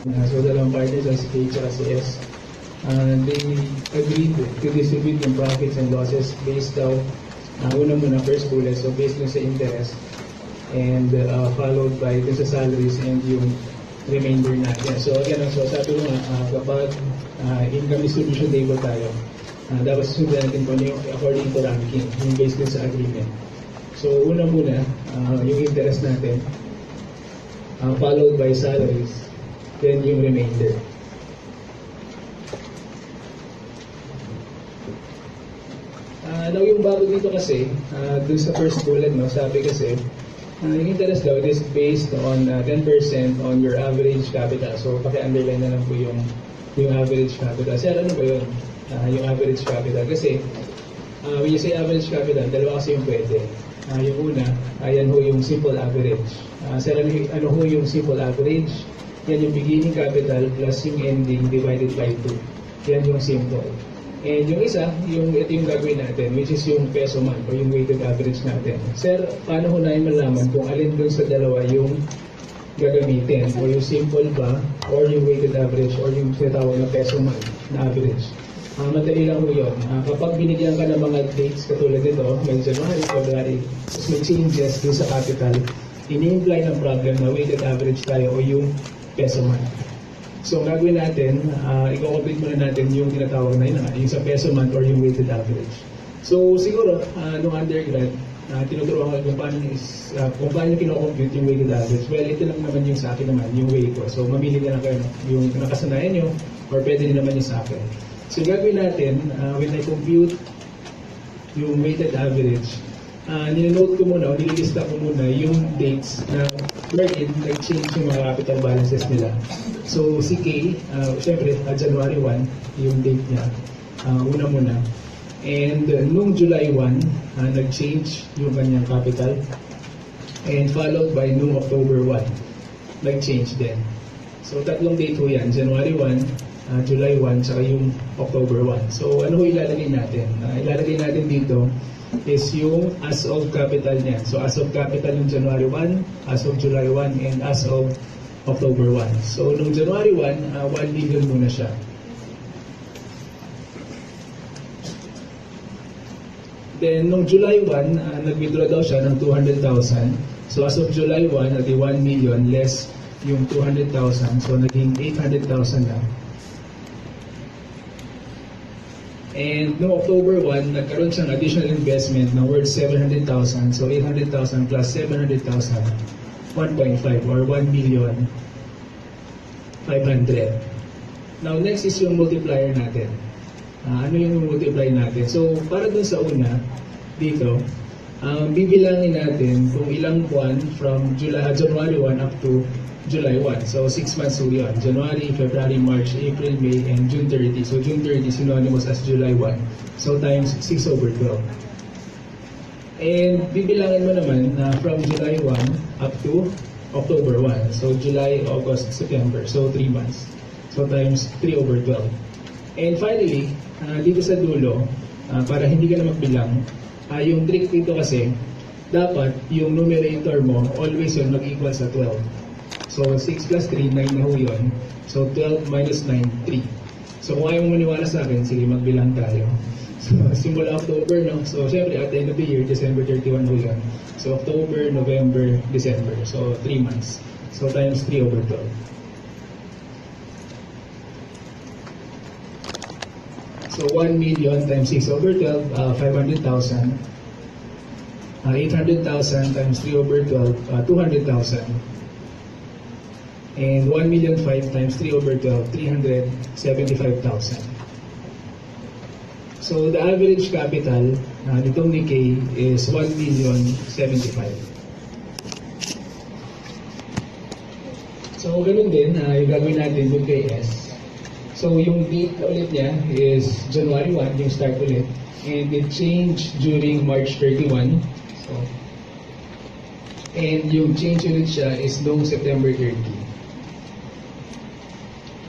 So dalawang partners, si K at si S. They agreed to distribute yung profits and losses based daw, una muna first bullet, so based dun sa interest, and followed by dun sa salaries and yung remainder natin. So again, so sabi ko nga, kapag income distribution table tayo, dapat susundan natin kung ano yung according to ranking, yung based dun sa agreement. So una muna, yung interest natin, followed by salaries, then yung remainder. Now yung bago dito kasi, dun sa first bullet, no, sabi kasi, yung interest daw, it is based on 10% on your average capital. So paki-underline na lang po yung average capital. Sir, ano ba yun? Yung average capital. Kasi, when you say average capital, dalawa kasi yung pwede. Yung una, ayan ho yung simple average. Sir, ano ho yung simple average? Yan yung beginning capital plus yung ending divided by 2. Yan yung simple. And yung isa, ito yung gagawin natin, which is yung peso month o yung weighted average natin. Sir, paano ko na malaman kung alin dun sa dalawa yung gagamitin? O yung simple ba, or yung weighted average, or yung tinatawag na peso month na average? Madali lang po yun. Kapag binigyan ka ng mga dates katulad nito, may January, February, tapos may changes dun sa capital, ini-imply ng problem na weighted average tayo o yung peso month. So, ang gagawin natin, i-complete muna natin yung tinatawag na yun, yung sa peso month or yung weighted average. So, siguro, nung undergrad, tinuturuan ko kung paano kino-compute yung weighted average. Well, ito lang naman yung sa akin naman, yung way ko. So, mamili na lang kayo yung nakasanayan nyo or pwede din naman yung sa akin. So, gagawin natin, when I compute yung weighted average, nilinote ko muna o nililista ko muna yung dates na wherein nag-change yung mga capital balances nila. So si K, syempre January 1 yung date niya, una muna. And nung July 1, nag-change yung kanyang capital. And followed by nung October 1, nag-change din. So tatlong date ho yan, January 1, July 1, saka yung October 1. So ano ho ilalagay natin? Ilalagay natin dito is yung as of capital niya. So as of capital ng January 1, as of July 1, and as of October 1. So nung January 1, 1 million muna siya. Then nung July 1, nag-withdraw daw siya ng 200,000. So as of July 1, ati 1 million less yung 200,000. So naging 800,000 na. And no October 1, nagkaroon siyang additional investment na worth 700,000. So 800,000 plus 700,000, 1.5 or 1,500,000. Now next is yung multiplier natin. Ano yung multiply natin? So para dun sa una, dito, bibilangin natin kung ilang buwan from January 1 up to July 1. So 6 months po yun. January, February, March, April, May, and June 30. So June 30 synonymous as July 1. So times 6 over 12. And bibilangin mo naman na from July 1 up to October 1. So July, August, September. So 3 months. So times 3 over 12. And finally, dito sa dulo, para hindi ka na magbilang, yung trick dito kasi, dapat yung numerator mo, always yun mag-equal sa 12. So 6 plus 3, 9 na ho yun. So 12 minus 9, 3. So kung ayaw mo maniwala sa akin, sige magbilang tayo. So simula October, no? So syempre at the end of the year, December 31 ho yun. So October, November, December. So 3 months. So times 3 over 12. So 1 million times 6 over 12, 500,000. 800,000 times 3 over 12, 200,000. And 1,005,000 times 3 over 12, 375,000. So the average capital nitong ni K is 1,075,000. So ganun din, yung gagawin natin yung kay S. So yung date ulit niya is January 1, yung start ulit. And it changed during March 31. So, and yung change ulit siya is noong September 30.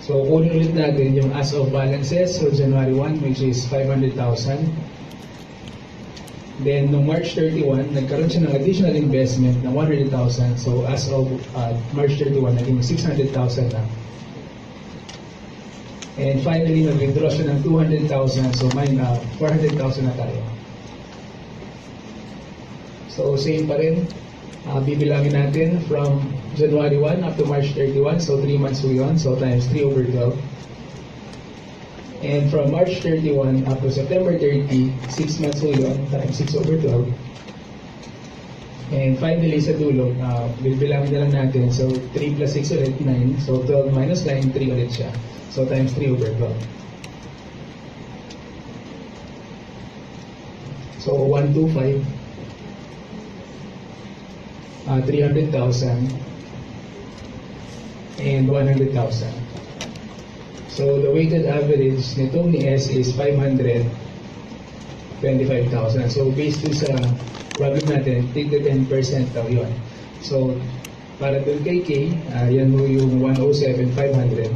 So, kunin ulit natin yung as of balances. So, January 1, which is 500,000. Then, noong March 31, nagkaroon siya ng additional investment na 100,000. So, as of March 31, naging 600,000 na. And finally, nag-withdraw siya ng 200,000. So, 400,000 na tayo. So, same pa rin. Bibilangin natin from January 1 up to March 31. So, 3 months po yun. So, times 3 over 12. And from March 31 up to September 30, 6 months po yun. Times 6 over 12. And finally, sa dulo, bibilangin na lang natin. So, 3 plus 6 ulit, 9. So, 12 minus 9, 3 ulit siya. So, times 3 over 12. So, 125. 300,000 and 100,000. So, the weighted average nitong ni S is 525,000. So, based dun sa problem natin, take the 10% daw yun. So, para dun kay K, yan mo yung 107,500.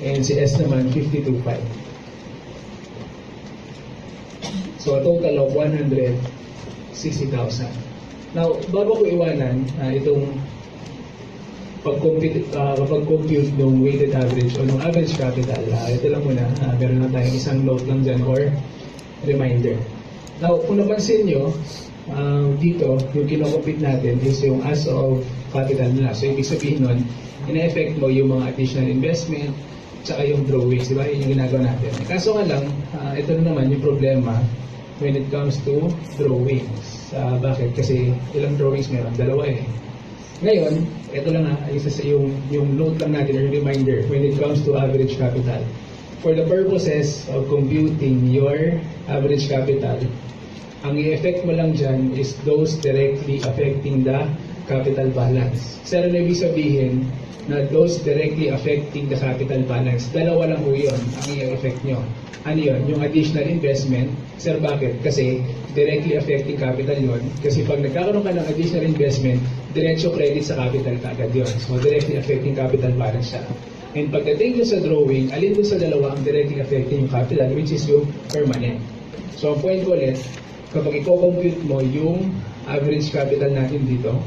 And si S naman, 52,500. So, a total of 160,000. Now, bago ko iwanan itong pag-compute ng weighted average o ng average capital, ito lang muna, meron lang tayong isang note lang dyan or reminder. Now, kung napansin nyo, dito, yung kinocompute natin is yung as of capital nila. So, ibig sabihin nun, ina-effect mo yung mga additional investment, tsaka yung drawings, di ba? Yun yung ginagawa natin. Kaso nga lang, ito na naman yung problema when it comes to drawings. Bakit? Kasi ilang drawings meron? Dalawa eh. Ngayon, ito lang isa sa yung note lang natin, yung reminder, when it comes to average capital. For the purposes of computing your average capital, ang i-effect mo lang dyan is those directly affecting the capital balance. Sir, ano ibig sabihin na those directly affecting the capital balance? Dalawa lang po yun ang i-effect nyo. Ano yun? Yung additional investment. Sir, bakit? Kasi directly affecting capital yun. Kasi pag nagkakaroon ka ng additional investment, diretso credit sa capital kagad yun. So, directly affecting capital balance siya. And pagdating nyo sa drawing, alin doon sa dalawa ang directly affecting yung capital, which is yung permanent. So, ang point ko ulit, kapag i-compute mo yung average capital natin dito,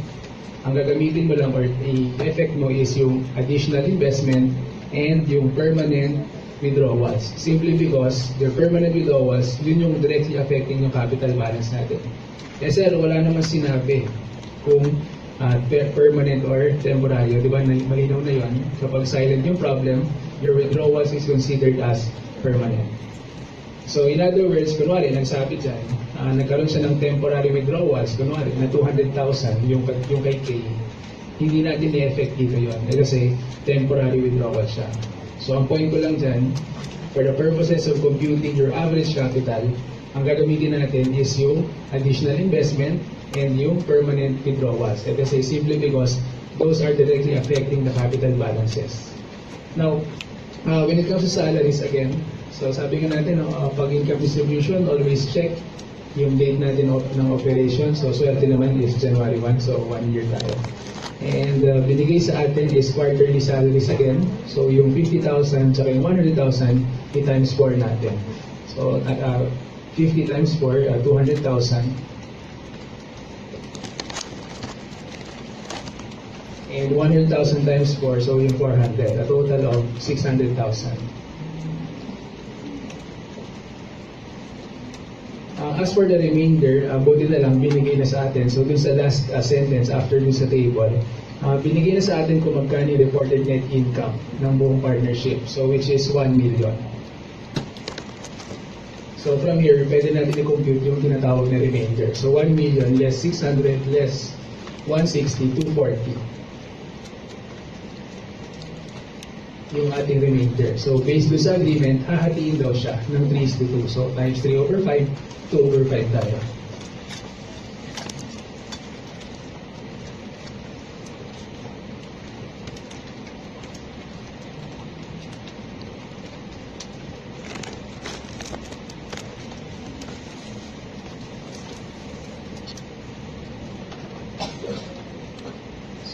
ang gagamitin mo lang or i-effect mo is yung additional investment and yung permanent withdrawals. Simply because your permanent withdrawals, yun yung directly affecting yung capital balance natin. Eh sir, wala naman sinabi kung permanent or temporary. Di ba? Malinaw na yun. Kapag silent yung problem, your withdrawals is considered as permanent. So in other words, kunwari, nagsabi dyan, nagkaroon siya ng temporary withdrawals, kunwari, na 200,000 yung kay K, hindi natin i-effect dito yun. Kasi temporary withdrawal siya. So ang point ko lang dyan, for the purposes of computing your average capital, ang gagamitin natin is yung additional investment and yung permanent withdrawals. Kasi simply because those are directly affecting the capital balances. Now, when it comes to salaries again, so sabi nga natin, pag income distribution, always check yung date natin ng operation. So swerte naman is January 1, so 1 year tayo. And binigay sa atin is quarterly salaries again. So yung 50,000 tsaka yung 100,000, i-times 4 natin. So 50 times 4, 200,000. And 100,000 times 4, so yung 400. A total of 600,000. As for the remainder, buti na lang binigay na sa atin. So dun sa last sentence after dun sa table, binigay na sa atin kung magkano yung reported net income ng buong partnership. So which is 1 million. So from here, pwede natin i-compute yung tinatawag na remainder. So 1 million less 600 less 160, 240. Yung ating remainder. So based doon sa agreement, hahatiin daw siya ng 3:2. So times 3 over 5, 2 over 5 tayo.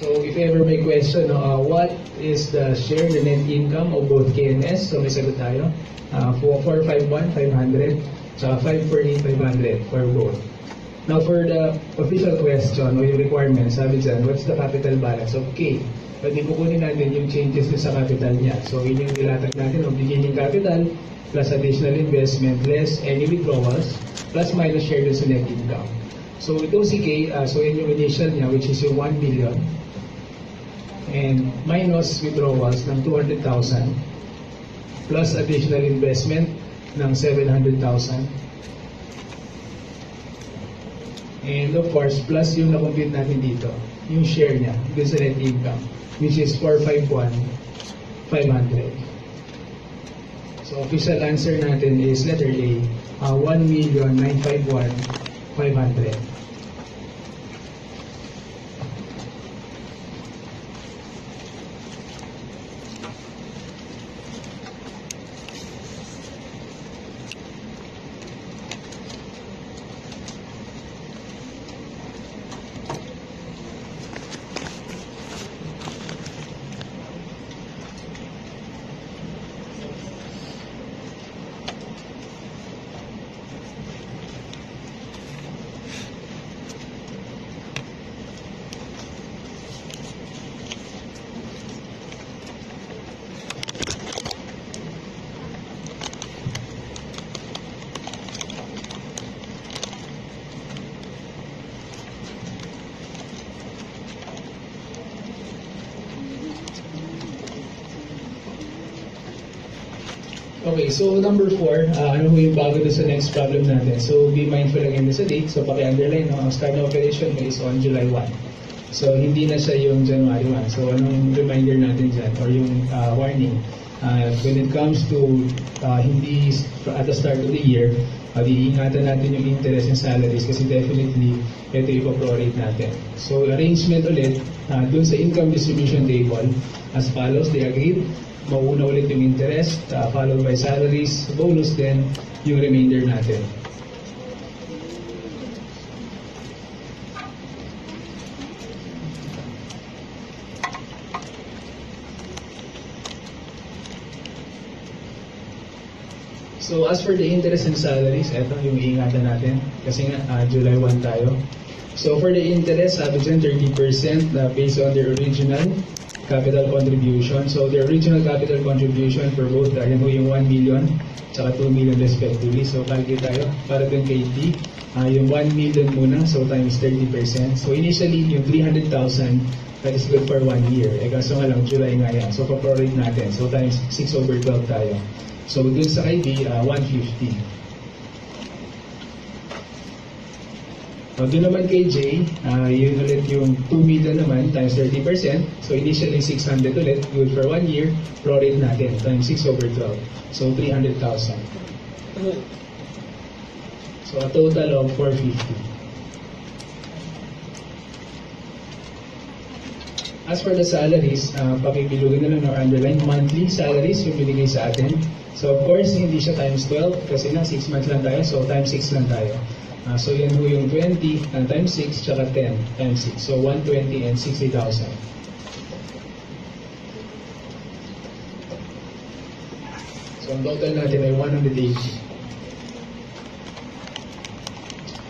So if ever may question, what is the share, the net income of both KNS? So may sagot tayo. 451, 500, saka 548, 500 for both. Now, for the official question o yung requirement, sabi dyan, what's the capital balance of K? Pwede kukunin natin yung changes sa capital niya. So, yun yung nilatag natin, o beginning capital, plus additional investment, less any withdrawals, plus minus share dun sa net income. So, itong si K, so yun yung initial niya, which is yung 1 million. And minus withdrawals ng 200,000, plus additional investment ng 700,000. And of course, plus yung na-compute natin dito, yung share niya, dun sa net income, which is 451,500. So, official answer natin is letter A, 1,951,500. Okay, so number 4, ano ho yung bago doon sa next problem natin? So, be mindful again sa date. So, paki-underline, no? Ang start na operation mo is on July 1. So, hindi na siya yung January 1. So, anong reminder natin dyan? Or yung warning? When it comes to hindi at the start of the year, diingatan natin yung interest and salaries kasi definitely ito ipo-prorate natin. So, arrangement ulit, dun sa income distribution table, as follows, they agreed. Mauna ulit yung interest, followed by salaries, bonus, then yung remainder natin. So as for the interest and salaries, eto yung iingatan natin kasi nga July 1 tayo. So for the interest, sabi dyan 30% based on the original capital contribution. So the original capital contribution for both, yan po yung 1 million tsaka 2 million respectively. So calculate tayo para dun kay D, yung 1 million muna, so times 30%. So initially, yung 300,000, that is good for 1 year. Kaso nga lang, July nga yan. So pa-prorate natin. So times 6/12 tayo. So dun sa kay D, 150. Doon naman kay J, yun ulit yung 2 million naman times 30%. So initially 600 ulit, good for 1 year, prorate natin times 6/12. So 300,000. So a total of 450. As for the salaries, pakibilugin na lang or underline, monthly salaries yung binigay sa atin. So of course, hindi siya times 12 kasi na 6 months lang tayo, so times 6 lang tayo. So yan ho yung 20 times 6 tsaka 10 times 6. So 120 and 60,000. So ang total natin ay 180.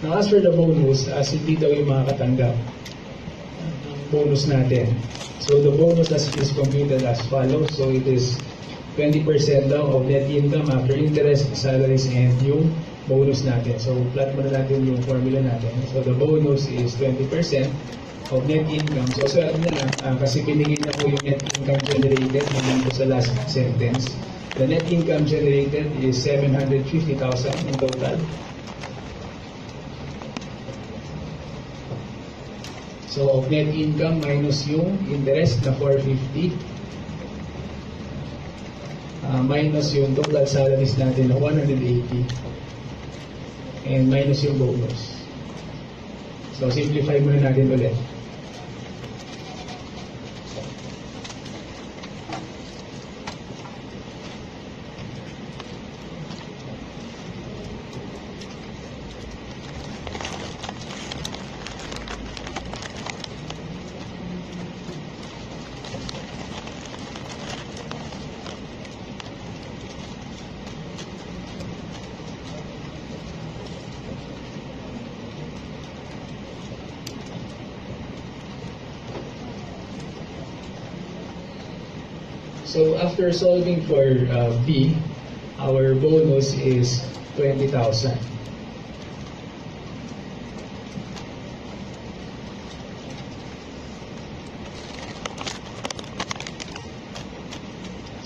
Now as for the bonus, hindi daw yung makakatanggap bonus natin. So the bonus is computed as follows. So it is 20% daw of net income after interest, salaries, and yung bonus natin. So, plot muna natin yung formula natin. So, the bonus is 20% of net income. So, ano na lang, kasi pinigil na po yung net income generated naman po sa last sentence. The net income generated is 750,000 in total. So, of net income minus yung interest na 450. Minus yung total salaries natin na 180. And minus yung bonus. So, simplify muna natin ulit. So after solving for B, our bonus is 20,000.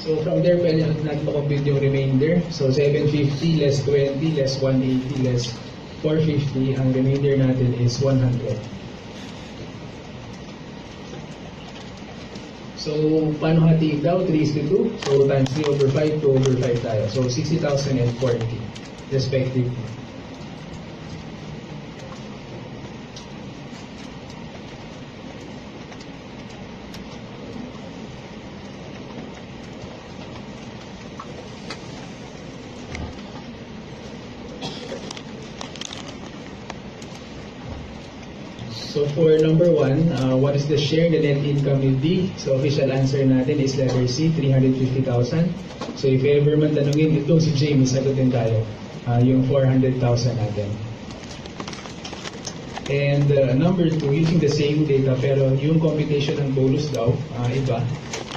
So from there, pwede natin makompute yung remainder. So 750 less 20 less 180 less 450, ang remainder natin is 100. So paano hatiin daw? 3:2. So times 3 over 5, 2 over 5 tayo. So 60,000 and 40 respectively. So for number 1, what is the share the net income will be? So official answer natin is letter C, 350,000. So if ever man tanungin, ito si Jamie, sagutin tayo. Yung 400,000 natin. And number 2, using the same data pero yung computation ng bonus daw, iba.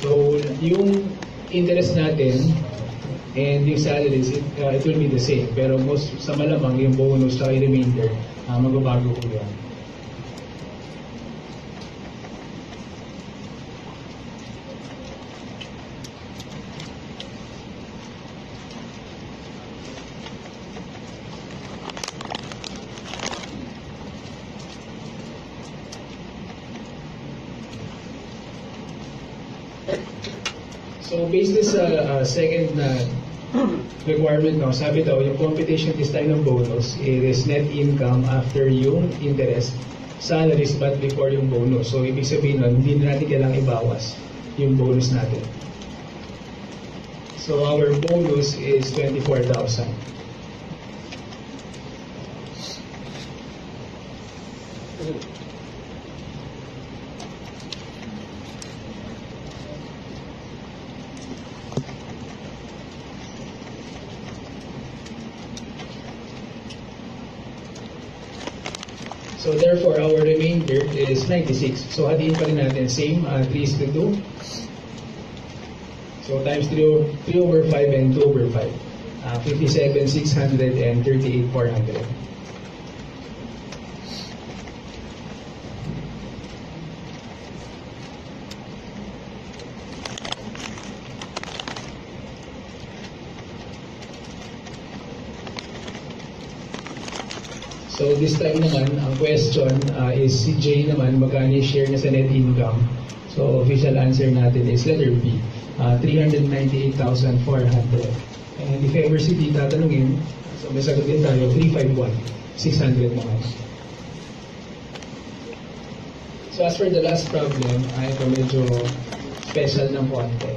So yung interest natin and yung salaries, it will be the same. Pero most sa malamang yung bonus sa remainder, magbabago ko yan. So based this second requirement now, sabi daw yung computation this time ng bonus, it is net income after yung interest, salaries but before yung bonus. So ibig sabihin nun, hindi na natin kailangang ibawas yung bonus natin. So our bonus is 24,000. So therefore, our remainder is 96. So hatiin pa rin natin, same, 3:2. So times 3 over 5 and 2 over 5. 57,600 and 38,400. So this time naman, ang question is si Jay naman, magkano yung share niya sa net income. So official answer natin is letter B, 398,400. And if ever si D tatanungin, so may sagot din tayo, 351,600 naman. So as for the last problem, ito medyo special ng konti.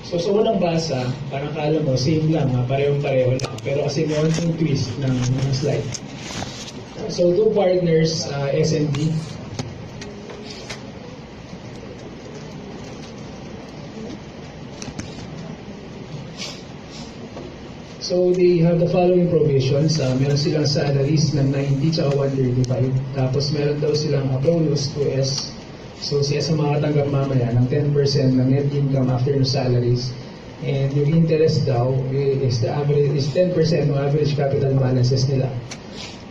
So sa unang basa, parang kala mo, same lang, parehong-pareho lang. Pero kasi meron yung twist ng slide. So two partners, S&D. So they have the following provisions. Meron silang salaries ng 90 tsaka 135. Tapos meron daw silang bonus 2S. So si S ang makatanggap mamaya ng 10% ng net income after the salaries. And yung interest daw is the average is 10% ng average capital balances nila.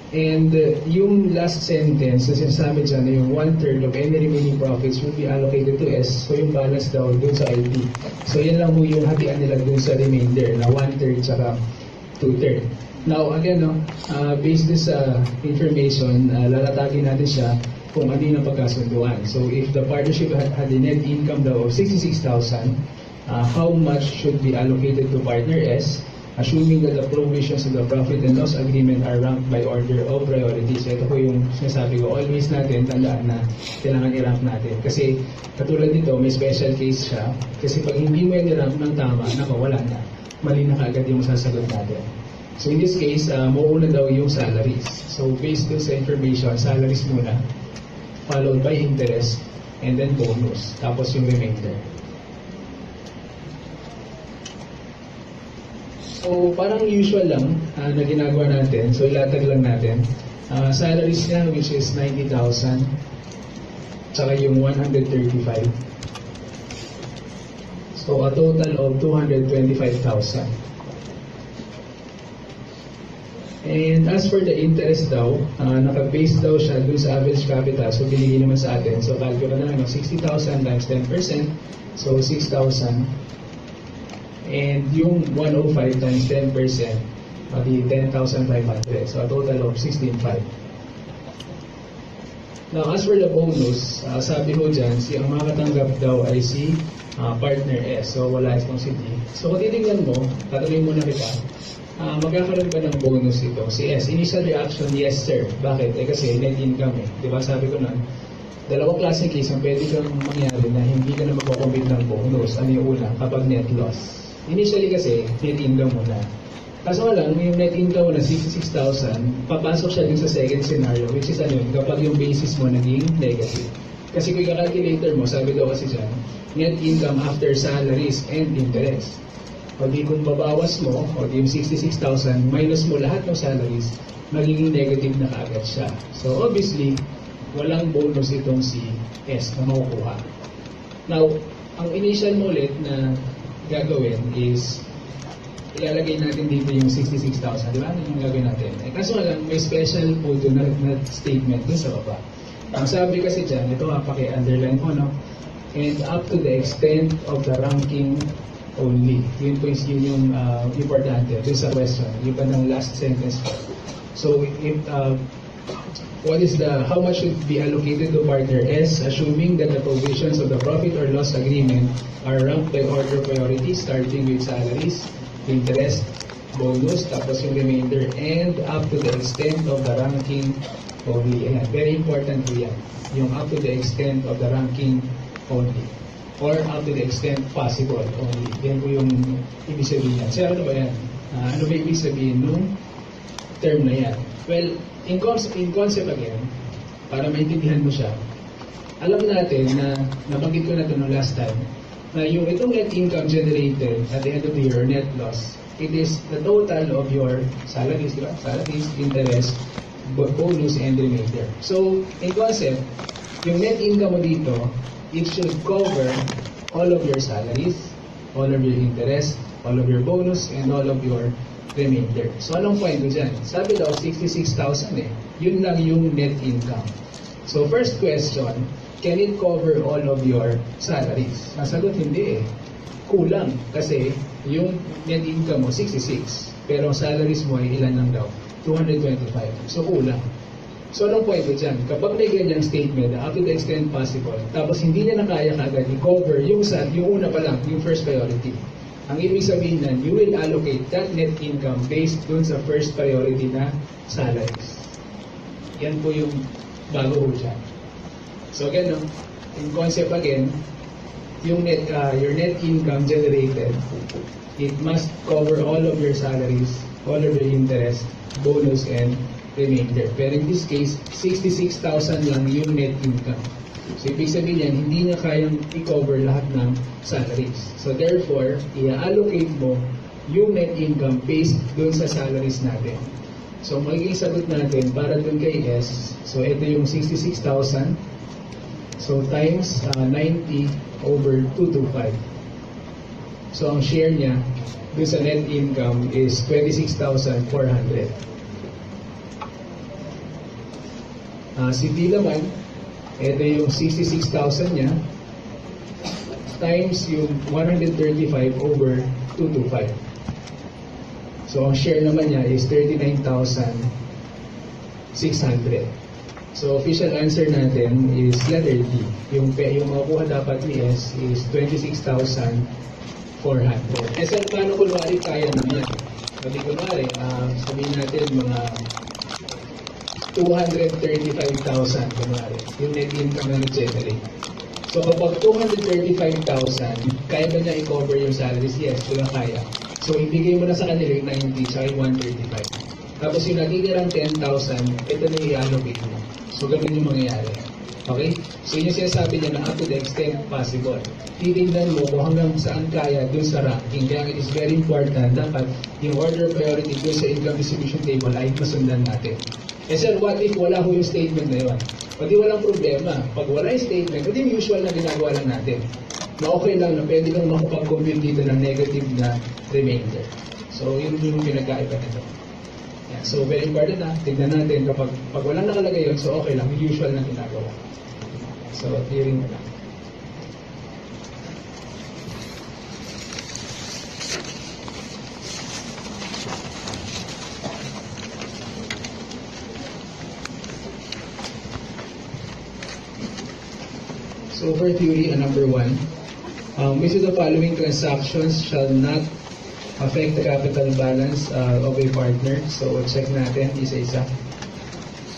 And yung last sentence na sinasabi dyan, yung 1/3 of any remaining profits will be allocated to S. So yung balance daw dun sa LP. So yan lang po yung hatian nila dun sa remainder na 1/3 tsaka 2/3. Now again, based this information, lalatagin natin siya kung ano yung pagkasunduan. So if the partnership had a net income daw of 66,000, how much should be allocated to partner S, assuming that the provisions of the profit and loss agreement are ranked by order of priority. So ito po yung sinasabi ko, always natin tandaan na kailangan i-rank natin. Kasi katulad nito, may special case siya. Kasi pag hindi mo i-rank ng tama, wala na. mali na kaagad yung masasagot natin. So in this case, mauuna daw yung salaries. So based dun sa information, salaries muna, followed by interest, and then bonus, tapos yung remainder. So parang usual lang na ginagawa natin, so ilatag lang natin. Salaries niya which is 90,000, tsaka yung 135. So a total of 225,000. And as for the interest daw, naka-base daw siya dun sa average capital. So binigay naman sa atin. So calculate na lang, 60,000 times 10%. So 6,000. And yung 105 times 10%, di 10,500. So a total of 16,500. Now as for the bonus, sabi ko dyan, ang makatanggap daw ay si partner S. So wala itong si D. So kung titignan mo, tatuloy muna kita. Magkakaroon ba ng bonus ito? Si S, initial reaction, yes sir. Bakit? Kasi net income eh. Diba sabi ko na, dalawang klaseng case ang pwede kang mangyari na hindi ka na magpakompute ng bonus. Ano yung una? Kapag net loss. Initially kasi, net income muna. Kaso nga lang, yung net income mo na 66,000, papasok siya din sa second scenario, which is ano yun, kapag yung basis mo naging negative. Kasi kung i-calculator mo, sabi daw kasi dyan, net income after salaries and interest. O di kung babawas mo, o di yung 66,000, minus mo lahat ng salaries, magiging negative na kaagad siya. So obviously, walang bonus itong si S na makukuha. Now, ang initial mo ulit na gagawin is, ilalagay natin dito yung 66,000, di ba? Ano yung gagawin natin? Kaso nga lang, may special po doon na statement dun sa baba. Ang sabi kasi dyan, ito paki-underline ko, no? And up to the extent of the ranking only. Yun po yung importante dun sa question. Yung pa ng last sentence po. So, if, how much should be allocated to partner S, assuming that the provisions of the profit or loss agreement are ranked by order of priority, starting with salaries, interest, bonus, tapos yung remainder, and up to the extent of the ranking only. Ayan, very important po yan. Yung up to the extent of the ranking only. Or up to the extent possible only. Yan po yung ibig sabihin yan. So ano ba yan? Ano ba ibig sabihin nung term na yan? Well, in concept again, para maintindihan mo siya, alam natin na, nabanggit ko na ito no last time, na yung itong net income generated at the end of the year, net loss, it is the total of your salaries, di ba? Salaries, interest, bonus, and remainder. So, in concept, yung net income mo dito, it should cover all of your salaries, all of your interest, all of your bonus, and all of your remainder. So, anong point ko dyan? Sabi daw, 66,000 eh. Yun lang yung net income. So, first question, can it cover all of your salaries? Nasagot, hindi eh. Kulang. Kasi, yung net income mo, 66. Pero salaries mo ay ilan lang daw? 225. So, kulang. So, anong point ko dyan? Kapag may ganyang statement, up to the extent possible, tapos hindi niya na kaya kagad i-cover yung una pa lang, yung first priority. Ang ibig sabihin na, you will allocate that net income based dun sa first priority na salaries. Yan po yung bago ko dyan. So again, no, in concept again, yung your net income generated, it must cover all of your salaries, all of your interest, bonus, and remainder. Pero in this case, 66,000 lang yung net income. So, ibig sabihin yan, hindi niya kayang i-cover lahat ng salaries. So, therefore, i-allocate mo yung net income based dun sa salaries natin. So, magiging sagot natin para dun kay S. So, ito yung 66,000. So, times 90 over 225. So, ang share niya dun sa net income is 26,400. Si D naman, ito yung 66,000 niya times yung 135 over 225. So, ang share naman niya is 39,600. So, official answer natin is letter D. Yung makukuha dapat ni S is 26,400. Eh, sir, paano kunwari kaya naman? Sabi kunwari, sabihin natin mga 235,000 kunwari, yung net income na nag-generate. So kapag 235,000, kaya ba niya i-cover yung salaries? Yes, wala kaya. So, ibigay mo na sa kanila yung 90 tsaka yung 135. Tapos yung natitirang 10,000, ito na i-allocate mo. So, ganun yung mangyayari. Okay? So, yun yung sinasabi niya na up to the extent possible. Titignan mo kung hanggang saan kaya dun sa ranking. Kaya it is very important dapat yung order of priority dun sa income distribution table ay masundan natin. Eh sir, what if wala ho yung statement na yun? O di walang problema. Pag wala yung statement, o di yung usual na ginagawa lang natin. Na okay lang na pwede kang makapag-compute dito ng negative na remainder. So, yun yung pinagkaiba nito. Yeah, so, very important na. Tignan natin kapag walang nakalagay yun, so okay lang. Yung usual na ginagawa. So, hearing mo lang. So for theory, number 1, which of the following transactions shall not affect the capital balance of a partner? So check natin isa-isa.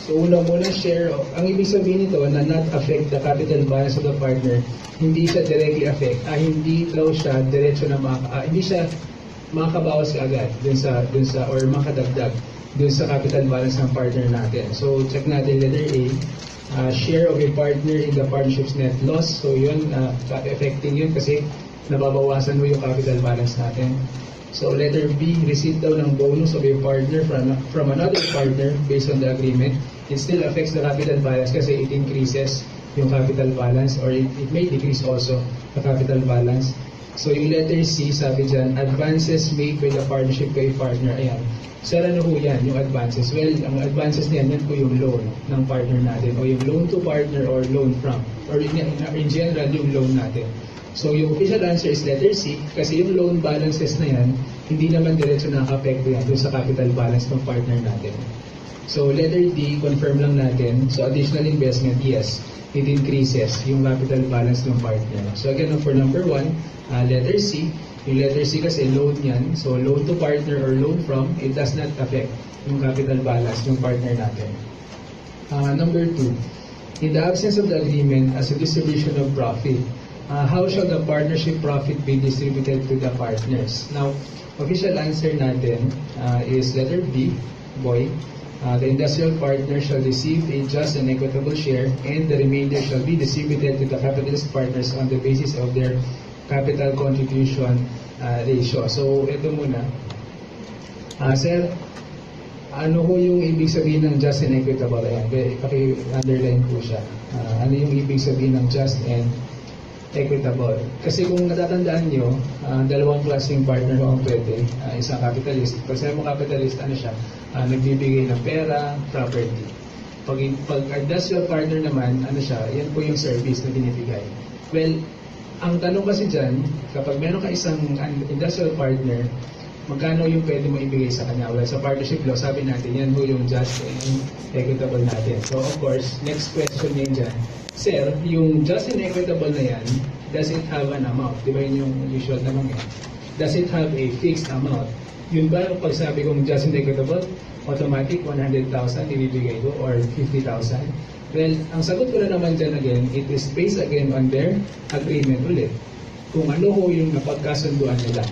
So una muna, share. Ang ibig sabihin nito na not affect the capital balance of the partner, hindi siya directly affect. Hindi daw siya diretso na hindi siya makakabawas agad dun sa or makadagdag dun sa capital balance ng partner natin. So check natin letter A, share of a partner in the partnership's net loss. So yun, affecting yun kasi nababawasan mo yung capital balance natin. So letter B, receipt daw ng bonus of a partner from another partner based on the agreement. It still affects the capital balance kasi it increases yung capital balance or it may decrease also the capital balance. So yung letter C, sabi dyan, advances made by the partnership kay partner. Ayan. Sir, ano po yan, yung advances? Well, ang advances niyan, yan po yung loan ng partner natin o yung loan to partner or loan from or in general, yung loan natin. So yung official answer is letter C kasi yung loan balances na yan, hindi naman diretso nakaka-apekto yan doon sa capital balance ng partner natin. So letter D, confirm lang natin. So additional investment, yes, it increases yung capital balance ng partner. So again, for number 1, letter C. Yung letter C kasi loan yan. So loan to partner or loan from, it does not affect yung capital balance ng partner natin. Number 2, in the absence of the agreement as a distribution of profit, how shall the partnership profit be distributed to the partners? Now, official answer natin is letter B, boy. The industrial partner shall receive a just and equitable share and the remainder shall be distributed to the capitalist partners on the basis of their capital contribution ratio. So, ito muna. Sir, ano ho yung ibig sabihin ng just and equitable? Ayan, paki-underline po siya. Ano yung ibig sabihin ng just and equitable? Kasi kung natatandaan nyo, dalawang klaseng partner ho ang pwede. Isang capitalist. Pag sinabi mo capitalist, ano siya? Nagbibigay ng pera, property. Pag industrial partner naman, ano siya? Yan po yung service na binibigay. Well, ang tanong kasi dyan, kapag meron ka isang industrial partner, magkano yung pwede mo ibigay sa kanya? Well, sa partnership law, sabi natin, yan ho yung just and equitable natin. So, of course, next question ngayon dyan, sir, yung just and equitable na yan, does it have an amount? Di ba yun yung usual tanong yan? Does it have a fixed amount? Yun ba yung pagsabi kong just and equitable, automatic 100,000 ibibigay ko or 50,000? Well, ang sagot ko na naman dyan again, it is based again on their agreement ulit. Kung ano ho yung napagkasunduan nila.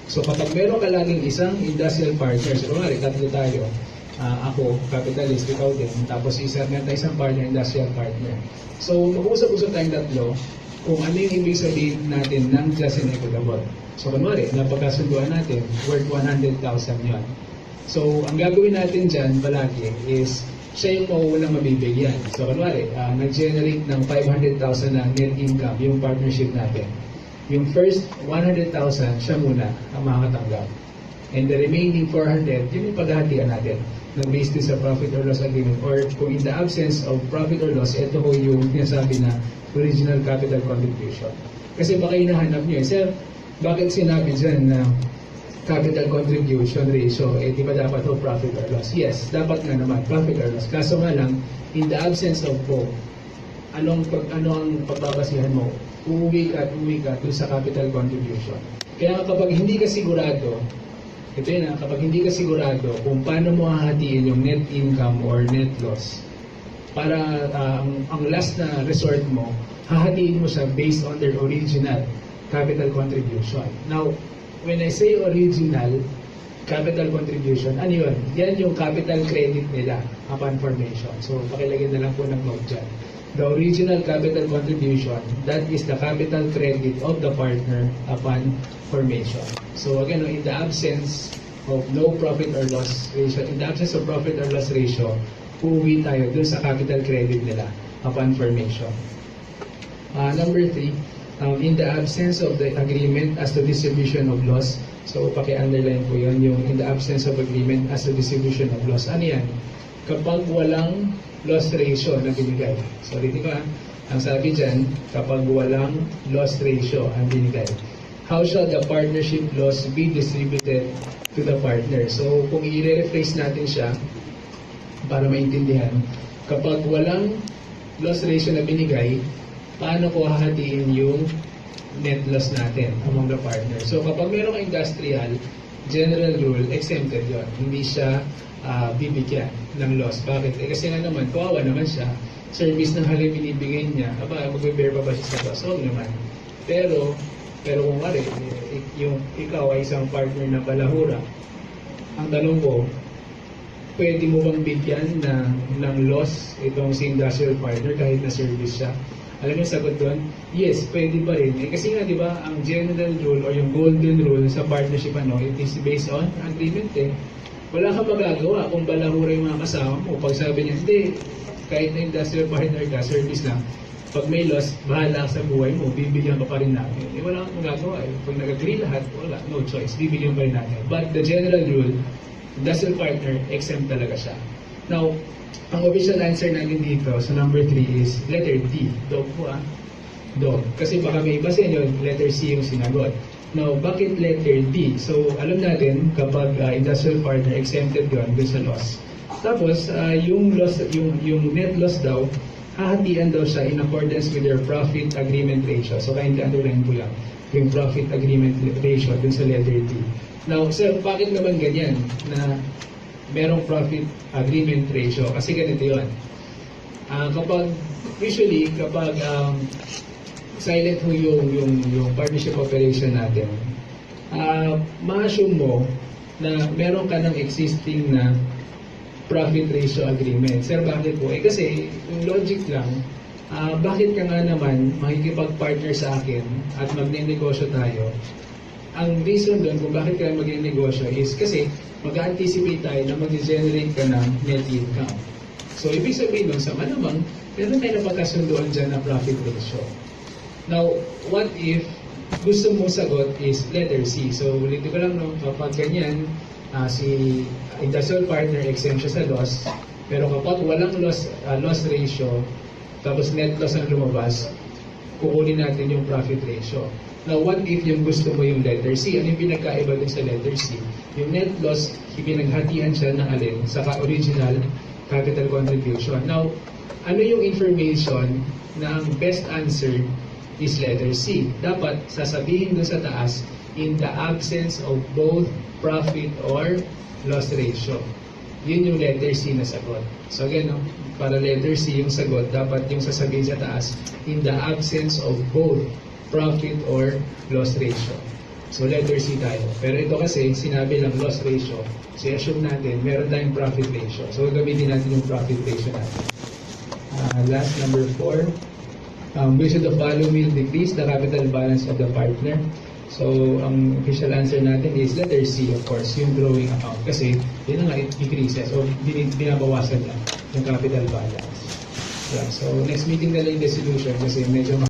So kapag meron ka laging isang industrial partner, so kumari, tatlo tayo, ako, capitalist, ikaw din, tapos meron tayo isang partner, industrial partner. So mag-usap-usap tayong tatlo kung ano yung ibig sabihin natin ng just and equitable. So kunwari, napagkasunduan natin, worth 100,000 yun. So ang gagawin natin dyan palagi is siya yung mauunang mabibigyan. So, kunwari, nag-generate ng 500,000 na net income yung partnership natin. Yung first 100,000, siya muna ang makakatanggap. And the remaining 400, yun yung paghahatian natin na based sa profit or loss agreement. Or kung in the absence of profit or loss, ito ho yung sinasabi na original capital contribution. Kasi baka hinahanap nyo, sir, bakit sinabi dyan na capital contribution ratio, di ba dapat ho profit or loss? Yes, dapat nga naman, profit or loss. Kaso nga lang, in the absence of both, ano ang pagbabasihan mo? Uuwi ka dun sa capital contribution. Kaya kapag hindi ka sigurado, ito yun kapag hindi ka sigurado kung paano mo hahatiin yung net income or net loss, para ang last na resort mo, hahatiin mo siya based on their original capital contribution. Now, when I say original capital contribution, ano yun? Yan yung capital credit nila upon formation. So, pakilagyan na lang po ng note dyan. The original capital contribution, that is the capital credit of the partner upon formation. So, again, in the absence of no profit or loss ratio, in the absence of profit or loss ratio, uuwi tayo dun sa capital credit nila upon formation. Number 3, in the absence of the agreement as to distribution of loss, so paki-underline po yun, yung in the absence of agreement as to distribution of loss. Ano yan? Kapag walang loss ratio na binigay. So, dito ka, ang sabi dyan, kapag walang loss ratio ang binigay. How shall the partnership loss be distributed to the partner? So, kung i-rephrase natin siya, para maintindihan, kapag walang loss ratio na binigay, paano ko hahatiin yung net loss natin among the partners? So, kapag merong industrial, general rule, exempted yon. Hindi siya bibigyan ng loss. Bakit? Kasi nga naman, kawawa naman siya. Service ng halim binibigay niya, magbe-bear pa ba siya sa loss? Oo naman. Pero kung mali, yung ikaw ay isang partner na balahura, ang tanong ko, pwede mo bang bigyan ng loss itong si industrial partner kahit na service siya? Alam niyo sagot doon? Yes, pwede pa rin. Kasi nga, di ba, ang general rule or yung golden rule sa partnership, it is based on agreement Wala kang magagawa kung balahura yung mga kasama mo. Pag sabi niya, hindi, kahit na industrial partner ka, service lang, pag may loss, bahala sa buhay mo, bibigyan ka pa rin natin. Wala kang magagawa. Pag nag-agree lahat, wala, no choice, bibigyan pa rin natin. But the general rule, industrial partner, exempt talaga siya. Now, ang official answer natin dito sa number 3 is letter D. Dog po Dog. Kasi baka may iba sa inyo, letter C yung sinagot. Now, bakit letter D? So, alam natin, kapag industrial partner, exempted yun dun sa loss. Tapos, yung net loss daw, hahatian daw siya in accordance with your profit agreement ratio. So, kindly underline po lang yung profit agreement ratio dun sa letter D. Now, sir, bakit naman ganyan na merong profit agreement ratio? Kasi ganito yun. Usually, kapag silent ho yung partnership operation natin, ma-assume mo na meron ka ng existing na profit ratio agreement. Sir, bakit po? Kasi, yung logic lang, bakit ka nga naman makikipag-partner sa akin at magne-negosyo tayo? Ang reason doon kung bakit ka mag-negosyo is kasi mag-anticipate tayo na mag-generate ka ng net income. So, ibig sabihin doon, sa malamang, meron tayo na pagkasunduan dyan na profit ratio. Now, what if gusto mong sagot is letter C? So, ulitin ko lang, kapag ganyan, si industrial partner exempt siya sa loss, pero kapag walang loss ratio, tapos net loss ang lumabas, kukunin natin yung profit ratio. Now, what if yung gusto mo yung letter C? Ano yung pinagkaiba din sa letter C? Yung net loss, pinaghatian siya ng alin sa original capital contribution. Now, ano yung information na ang best answer is letter C? Dapat sasabihin doon sa taas, in the absence of both profit or loss ratio. Yun yung letter C na sagot. So again, para letter C yung sagot, dapat yung sasabihin sa taas, in the absence of both profit or loss ratio. So letter C tayo. Pero ito kasi, sinabi lang loss ratio. So assume natin, meron tayong profit ratio. So gamitin natin yung profit ratio natin. Last, number 4. Which of the following will decrease the capital balance of the partner? So, ang official answer natin is letter C, of course, yung drawing account. Kasi, yun na nga, it decreases o binabawasan lang yung capital balance. Yeah, so, next meeting na lang yung resolution kasi medyo